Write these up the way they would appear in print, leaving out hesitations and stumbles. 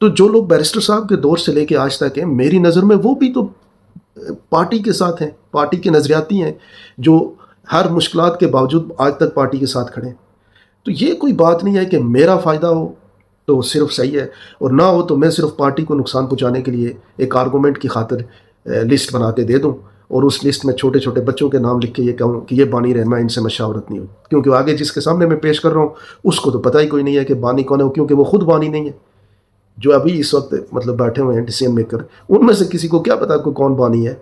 تو جو لوگ بیرسٹر صاحب کے دور سے لے کے آج تک ہیں، میری نظر میں وہ بھی تو پارٹی کے ساتھ ہیں، پارٹی کے نظریاتی ہیں، جو ہر مشکلات کے باوجود آج تک پارٹی کے ساتھ کھڑے ہیں۔ تو یہ کوئی بات نہیں ہے کہ میرا فائدہ ہو تو صرف صحیح ہے اور نہ ہو تو میں صرف پارٹی کو نقصان پہنچانے کے لیے ایک آرگومنٹ کی خاطر لسٹ بنا کے دے دوں اور اس لسٹ میں چھوٹے چھوٹے بچوں کے نام لکھ کے یہ کہوں کہ یہ بانی رہنما، ان سے مشاورت نہیں ہوئی، کیونکہ آگے جس کے سامنے میں پیش کر رہا ہوں اس کو تو پتہ ہی کوئی نہیں ہے کہ بانی کون ہے، کیونکہ وہ خود بانی نہیں ہے۔ جو ابھی اس وقت مطلب بیٹھے ہوئے ہیں ڈیسیژن میکر، ان میں سے کسی کو کیا پتا کہ کون بانی ہے؟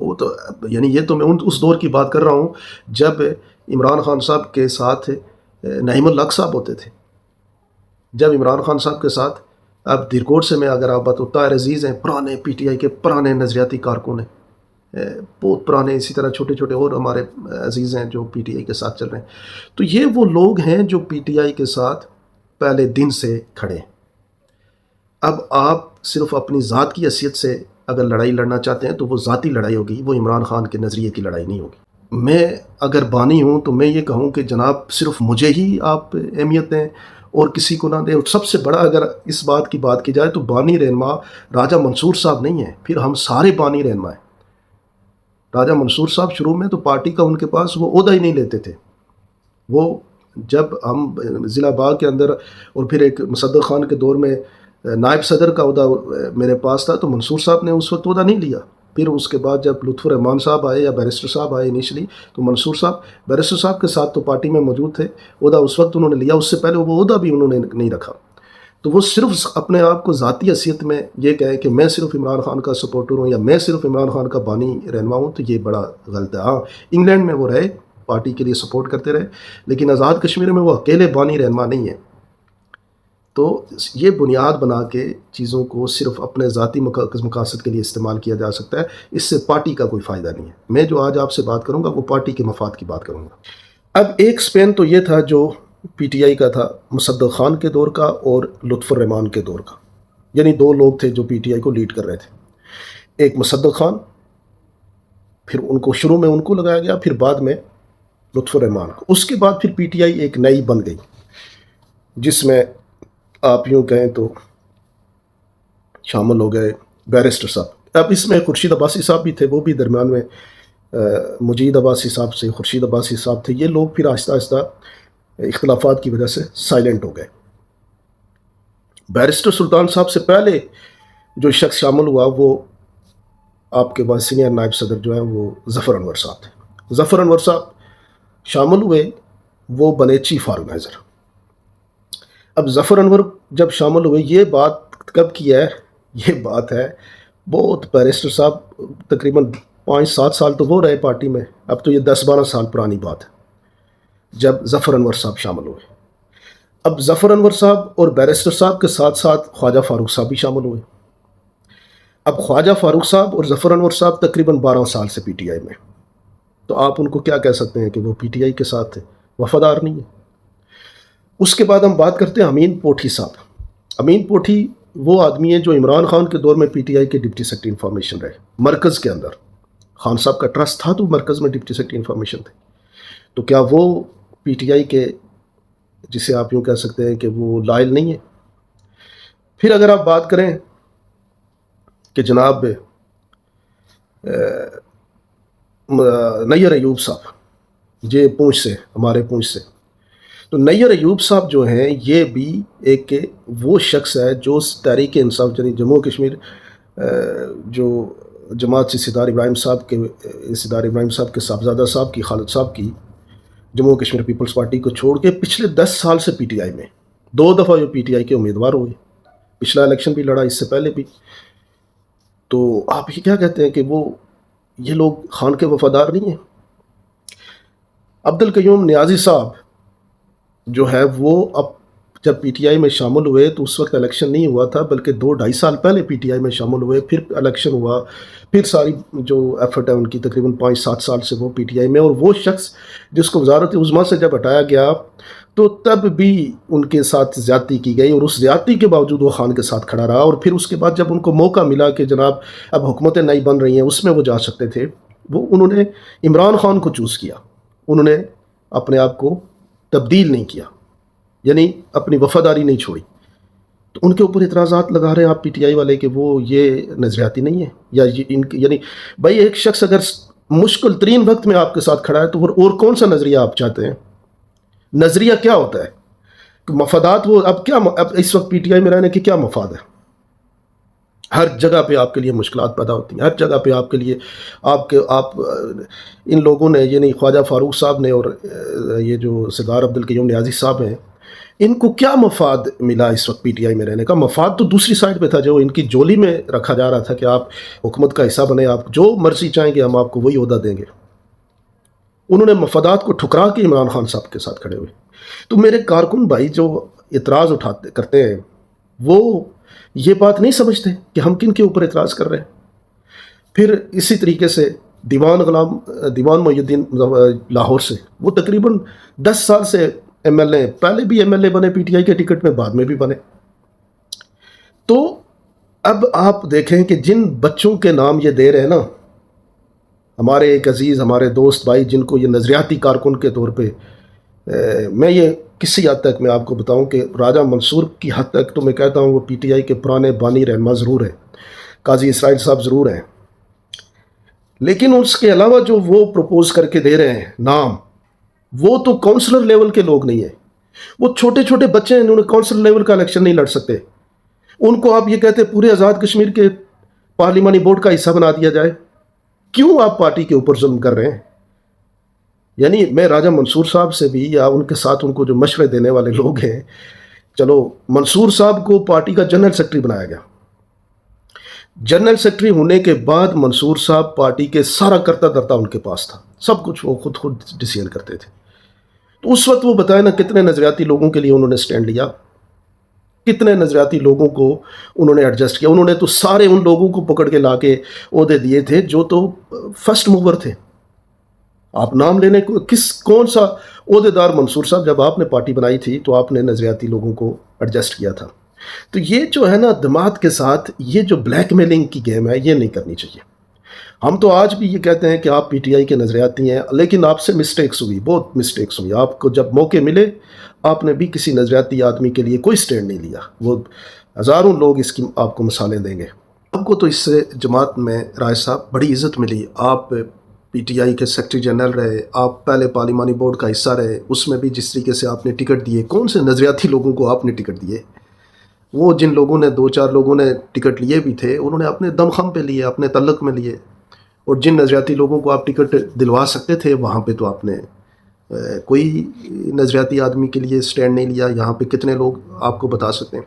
وہ تو یعنی یہ تو میں اس دور کی بات کر رہا ہوں جب عمران خان صاحب کے ساتھ نعیم الحق صاحب ہوتے تھے، جب عمران خان صاحب کے ساتھ، اب درکوٹ سے میں اگر آپ بات طاہر عزیز ہیں، پرانے پی ٹی آئی کے پرانے نظریاتی کارکن ہیں، بہت پرانے، اسی طرح چھوٹے چھوٹے اور ہمارے عزیز ہیں جو پی ٹی آئی کے ساتھ چل رہے ہیں۔ تو یہ وہ لوگ ہیں جو پی ٹی آئی کے ساتھ پہلے دن سے کھڑے ہیں۔ اب آپ صرف اپنی ذات کی حیثیت سے اگر لڑائی لڑنا چاہتے ہیں تو وہ ذاتی لڑائی ہوگی، وہ عمران خان کے نظریے کی لڑائی نہیں ہوگی۔ میں اگر بانی ہوں تو میں یہ کہوں کہ جناب صرف مجھے ہی آپ اہمیت دیں اور کسی کو نہ دیں، اور سب سے بڑا اگر اس بات کی جائے تو بانی رہنما راجہ منصور صاحب نہیں ہیں، پھر ہم سارے بانی رہنما ہیں۔ راجہ منصور صاحب شروع میں تو پارٹی کا ان کے پاس وہ عہدہ ہی نہیں لیتے تھے۔ وہ جب ہم ضلع باغ کے اندر اور پھر ایک مصدق خان کے دور میں نائب صدر کا عہدہ میرے پاس تھا تو منصور صاحب نے اس وقت عہدہ نہیں لیا۔ پھر اس کے بعد جب لطف الرحمان صاحب آئے یا بیرسٹر صاحب آئے انیشلی، تو منصور صاحب بیرسٹر صاحب کے ساتھ تو پارٹی میں موجود تھے، عہدہ اس وقت انہوں نے لیا، اس سے پہلے وہ عہدہ بھی انہوں نے نہیں رکھا۔ تو وہ صرف اپنے آپ کو ذاتی حیثیت میں یہ کہیں کہ میں صرف عمران خان کا سپورٹر ہوں یا میں صرف عمران خان کا بانی رہنما ہوں، تو یہ بڑا غلط ہے۔ ہاں، انگلینڈ میں وہ رہے، پارٹی کے لیے سپورٹ کرتے رہے، لیکن آزاد کشمیر میں وہ اکیلے بانی رہنما نہیں ہیں۔ تو یہ بنیاد بنا کے چیزوں کو صرف اپنے ذاتی مقاصد کے لیے استعمال کیا جا سکتا ہے، اس سے پارٹی کا کوئی فائدہ نہیں ہے۔ میں جو آج آپ سے بات کروں گا وہ پارٹی کے مفاد کی بات کروں گا۔ اب ایک سپین تو یہ تھا جو پی ٹی آئی کا تھا، مصدق خان کے دور کا اور لطف الرحمان کے دور کا، یعنی دو لوگ تھے جو پی ٹی آئی کو لیڈ کر رہے تھے۔ ایک مصدق خان، پھر ان کو شروع میں ان کو لگایا گیا، پھر بعد میں لطف الرحمان کو۔ اس کے بعد پھر پی ٹی آئی ایک نئی بن گئی، جس میں آپ یوں کہیں تو شامل ہو گئے بیرسٹر صاحب۔ اب اس میں خورشید عباسی صاحب بھی تھے، وہ بھی درمیان میں مجید عباسی صاحب سے خورشید عباسی صاحب تھے۔ یہ لوگ پھر آہستہ آہستہ اختلافات کی وجہ سے سائلنٹ ہو گئے۔ بیرسٹر سلطان صاحب سے پہلے جو شخص شامل ہوا وہ آپ کے بعد سینئر نائب صدر جو ہیں وہ ظفر انور صاحب تھے۔ ظفر انور صاحب شامل ہوئے، وہ بنے چیف آرگنائزر۔ اب ظفر انور جب شامل ہوئے، یہ بات کب کی ہے؟ یہ بات ہے بہت، بیرسٹر صاحب تقریباً 5-7 سال تو وہ رہے پارٹی میں، اب تو یہ 10-12 سال پرانی بات ہے جب ظفر انور صاحب شامل ہوئے۔ اب ظفر انور صاحب اور بیرسٹر صاحب کے ساتھ ساتھ خواجہ فاروق صاحب بھی شامل ہوئے۔ اب خواجہ فاروق صاحب اور ظفر انور صاحب تقریباً 12 سال سے پی ٹی آئی میں، تو آپ ان کو کیا کہہ سکتے ہیں کہ وہ پی ٹی آئی کے ساتھ وفادار نہیں ہے۔ اس کے بعد ہم بات کرتے ہیں امین پوٹھی صاحب۔ امین پوٹھی وہ آدمی ہے جو عمران خان کے دور میں پی ٹی آئی کے ڈپٹی سیکرٹری انفارمیشن رہے، مرکز کے اندر خان صاحب کا ٹرسٹ تھا تو مرکز میں ڈپٹی سیکرٹری انفارمیشن تھے۔ تو کیا وہ پی ٹی آئی کے، جسے آپ یوں کہہ سکتے ہیں کہ وہ لائل نہیں ہے؟ پھر اگر آپ بات کریں کہ جناب نیّر ایوب صاحب، یہ پونچھ سے، ہمارے پونچھ سے، تو نیّر ایوب صاحب جو ہیں یہ بھی ایک وہ شخص ہے جو تحریک انصاف، یعنی جموں کشمیر جو جماعت سے سردار ابراہیم صاحب کے صاحبزادہ صاحب کی، خالد صاحب کی، جموں کشمیر پیپلز پارٹی کو چھوڑ کے پچھلے 10 سال سے پی ٹی آئی میں 2 دفعہ جو پی ٹی آئی کے امیدوار ہوئے، پچھلا الیکشن بھی لڑا، اس سے پہلے بھی۔ تو آپ یہ کیا کہتے ہیں کہ وہ یہ لوگ خان کے وفادار نہیں ہیں؟ عبدالقیوم نیازی صاحب جو ہے وہ اب جب پی ٹی آئی میں شامل ہوئے تو اس وقت الیکشن نہیں ہوا تھا، بلکہ 2-2.5 سال پہلے پی ٹی آئی میں شامل ہوئے، پھر الیکشن ہوا، پھر ساری جو ایفرٹ ہے ان کی تقریباً 5-7 سال سے وہ پی ٹی آئی میں۔ اور وہ شخص جس کو وزارت عظمیٰ سے جب ہٹایا گیا تو تب بھی ان کے ساتھ زیادتی کی گئی، اور اس زیادتی کے باوجود وہ خان کے ساتھ کھڑا رہا۔ اور پھر اس کے بعد جب ان کو موقع ملا کہ جناب اب حکومتیں نئی بن رہی ہیں، اس میں وہ جا سکتے تھے، وہ انہوں نے عمران خان کو چوز کیا، انہوں نے اپنے آپ کو تبدیل نہیں کیا، یعنی اپنی وفاداری نہیں چھوڑی۔ تو ان کے اوپر اعتراضات لگا رہے ہیں آپ پی ٹی آئی والے کہ وہ یہ نظریاتی نہیں ہے، یا یہ ان کی، یعنی بھائی ایک شخص اگر مشکل ترین وقت میں آپ کے ساتھ کھڑا ہے تو اور کون سا نظریہ آپ چاہتے ہیں؟ نظریہ کیا ہوتا ہے؟ مفادات وہ اب کیا، اب اس وقت پی ٹی آئی میں رہنے کے کیا مفاد ہے؟ ہر جگہ پہ آپ کے لیے مشکلات پیدا ہوتی ہیں، ہر جگہ پہ آپ کے لیے آپ ان لوگوں نے، یعنی خواجہ فاروق صاحب نے اور یہ جو سردار عبدالقیوم نیازی صاحب ہیں، ان کو کیا مفاد ملا اس وقت پی ٹی آئی میں رہنے کا؟ مفاد تو دوسری سائڈ پہ تھا، جو ان کی جولی میں رکھا جا رہا تھا کہ آپ حکومت کا حصہ بنے، آپ جو مرضی چاہیں گے ہم آپ کو وہی عہدہ دیں گے۔ انہوں نے مفادات کو ٹھکرا کے عمران خان صاحب کے ساتھ کھڑے ہوئے۔ تو میرے کارکن بھائی جو اعتراض کرتے ہیں، وہ یہ بات نہیں سمجھتے کہ ہم کن کے اوپر اعتراض کر رہے ہیں۔ پھر اسی طریقے سے دیوان محی الدین لاہور سے، وہ تقریباً 10 سال سے ایم ایل اے، پہلے بھی ایم ایل اے بنے پی ٹی آئی کے ٹکٹ میں، بعد میں بھی بنے۔ تو اب آپ دیکھیں کہ جن بچوں کے نام یہ دے رہے ہیں نا، ہمارے ایک عزیز، ہمارے دوست بھائی جن کو یہ نظریاتی کارکن کے طور پہ، میں یہ کسی حد تک میں آپ کو بتاؤں کہ راجہ منصور کی حد تک تو میں کہتا ہوں وہ پی ٹی آئی کے پرانے بانی رہنما ضرور ہیں، قاضی اسرائیل صاحب ضرور ہیں، لیکن اس کے علاوہ جو وہ پروپوز کر کے دے رہے ہیں نام، وہ تو کونسلر لیول کے لوگ نہیں ہیں، وہ چھوٹے چھوٹے بچے ہیں، انہوں نے کونسلر لیول کا الیکشن نہیں لڑ سکتے۔ ان کو آپ یہ کہتے ہیں پورے آزاد کشمیر کے پارلیمانی بورڈ کا حصہ بنا دیا جائے۔ کیوں آپ پارٹی کے اوپر ظلم کر رہے ہیں؟ یعنی میں راجہ منصور صاحب سے بھی، یا ان کے ساتھ ان کو جو مشورے دینے والے لوگ ہیں، چلو منصور صاحب کو پارٹی کا جنرل سیکرٹری بنایا گیا، جنرل سیکرٹری ہونے کے بعد منصور صاحب پارٹی کے سارا کرتا دھرتا ان کے پاس تھا، سب کچھ وہ خود ڈیسیژن کرتے تھے۔ تو اس وقت وہ بتائے نا کتنے نظریاتی لوگوں کے لیے انہوں نے سٹینڈ لیا، کتنے نظریاتی لوگوں کو انہوں نے ایڈجسٹ کیا۔ انہوں نے تو سارے ان لوگوں کو پکڑ کے لا کے عہدے دیے تھے جو تو فرسٹ موور تھے۔ آپ نام لینے کو کون سا عہدے دار؟ منصور صاحب جب آپ نے پارٹی بنائی تھی تو آپ نے نظریاتی لوگوں کو ایڈجسٹ کیا تھا۔ تو یہ جو ہے نا دماغ کے ساتھ یہ جو بلیک میلنگ کی گیم ہے، یہ نہیں کرنی چاہیے۔ ہم تو آج بھی یہ کہتے ہیں کہ آپ پی ٹی آئی کے نظریاتی ہیں، لیکن آپ سے مسٹیکس ہوئی، بہت مسٹیکس ہوئی۔ آپ کو جب موقع ملے آپ نے بھی کسی نظریاتی آدمی کے لیے کوئی سٹینڈ نہیں لیا۔ وہ ہزاروں لوگ اس کی آپ کو مثالیں دیں گے۔ آپ کو تو اس سے جماعت میں رائے صاحب بڑی عزت ملی، آپ پی ٹی آئی کے سیکرٹری جنرل رہے، آپ پہلے پارلیمانی بورڈ کا حصہ رہے، اس میں بھی جس طریقے سے آپ نے ٹکٹ دیے، کون سے نظریاتی لوگوں کو آپ نے ٹکٹ دیے؟ وہ جن لوگوں نے 2-4 لوگوں نے ٹکٹ لیے بھی تھے، انہوں نے اپنے دم خم پہ لیے، اپنے تعلق میں لیے، اور جن نظریاتی لوگوں کو آپ ٹکٹ دلوا سکتے تھے وہاں پہ تو آپ نے کوئی نظریاتی آدمی کے لیے سٹینڈ نہیں لیا۔ یہاں پہ کتنے لوگ آپ کو بتا سکتے ہیں۔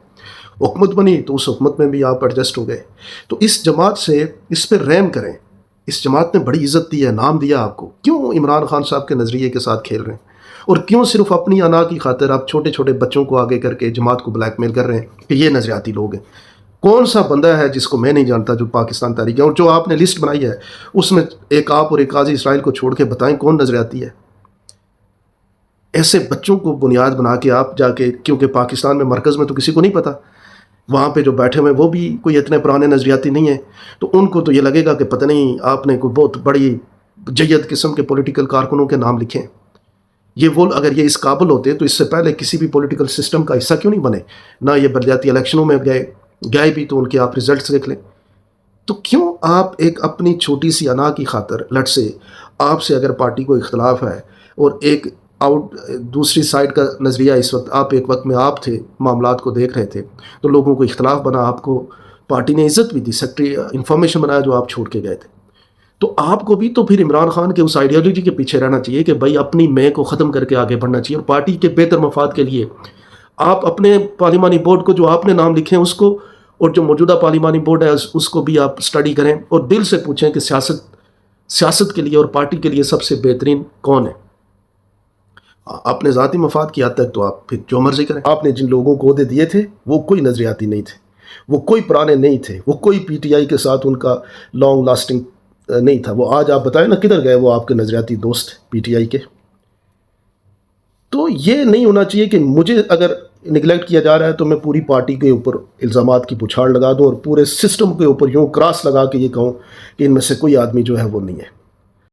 حکومت بنی تو اس حکومت میں بھی آپ ایڈجسٹ ہو گئے۔ تو اس جماعت سے اس پہ رحم کریں، اس جماعت نے بڑی عزت دی ہے، نام دیا آپ کو، کیوں عمران خان صاحب کے نظریے کے ساتھ کھیل رہے ہیں؟ اور کیوں صرف اپنی انا کی خاطر آپ چھوٹے چھوٹے بچوں کو آگے کر کے جماعت کو بلیک میل کر رہے ہیں کہ یہ نظریاتی لوگ ہیں؟ کون سا بندہ ہے جس کو میں نہیں جانتا جو پاکستان تحریک ہے، اور جو آپ نے لسٹ بنائی ہے اس میں ایک آپ اور ایک قاضی اسرائیل کو چھوڑ کے بتائیں کون نظریاتی ہے؟ ایسے بچوں کو بنیاد بنا کے آپ جا کے، کیونکہ پاکستان میں مرکز میں تو کسی کو نہیں پتا، وہاں پہ جو بیٹھے ہوئے وہ بھی کوئی اتنے پرانے نظریاتی نہیں ہیں، تو ان کو تو یہ لگے گا کہ پتہ نہیں آپ نے کوئی بہت بڑی جید قسم کے پولیٹیکل کارکنوں کے نام لکھے ہیں۔ یہ وہ اگر یہ اس قابل ہوتے تو اس سے پہلے کسی بھی پولیٹیکل سسٹم کا حصہ کیوں نہیں بنے؟ نہ یہ بلدیاتی الیکشنوں میں گئے بھی تو ان کے آپ ریزلٹس دیکھ لیں۔ تو کیوں آپ ایک اپنی چھوٹی سی انا کی خاطر لٹ سے، آپ سے اگر پارٹی کو اختلاف ہے اور ایک دوسری سائڈ کا نظریہ، اس وقت آپ ایک وقت میں آپ تھے، معاملات کو دیکھ رہے تھے، تو لوگوں کو اختلاف بنا، آپ کو پارٹی نے عزت بھی دی، سیکرٹری انفارمیشن بنایا جو آپ چھوڑ کے گئے تھے، تو آپ کو بھی تو پھر عمران خان کے اس آئیڈیالوجی کے پیچھے رہنا چاہیے کہ بھائی اپنی میں کو ختم کر کے آگے بڑھنا چاہیے، اور پارٹی کے بہتر مفاد کے لیے آپ اپنے پارلیمانی بورڈ کو جو آپ نے نام لکھے ہیں اس کو، اور جو موجودہ پارلیمانی بورڈ ہے اس کو بھی آپ سٹڈی کریں اور دل سے پوچھیں کہ سیاست کے لیے اور پارٹی کے لیے سب سے بہترین کون ہے۔ اپنے ذاتی مفاد کی حد تک تو آپ پھر جو مرضی کریں۔ آپ نے جن لوگوں کو عہدے دیے تھے وہ کوئی نظریاتی نہیں تھے، وہ کوئی پرانے نہیں تھے، وہ کوئی پی ٹی آئی کے ساتھ ان کا لانگ لاسٹنگ نہیں تھا۔ وہ آج آپ بتائیں نا کدھر گئے وہ آپ کے نظریاتی دوست پی ٹی آئی کے؟ تو یہ نہیں ہونا چاہیے کہ مجھے اگر نگلیکٹ کیا جا رہا ہے تو میں پوری پارٹی کے اوپر الزامات کی بچھاڑ لگا دوں اور پورے سسٹم کے اوپر یوں کراس لگا کے یہ کہوں کہ ان میں سے کوئی آدمی جو ہے وہ نہیں ہے۔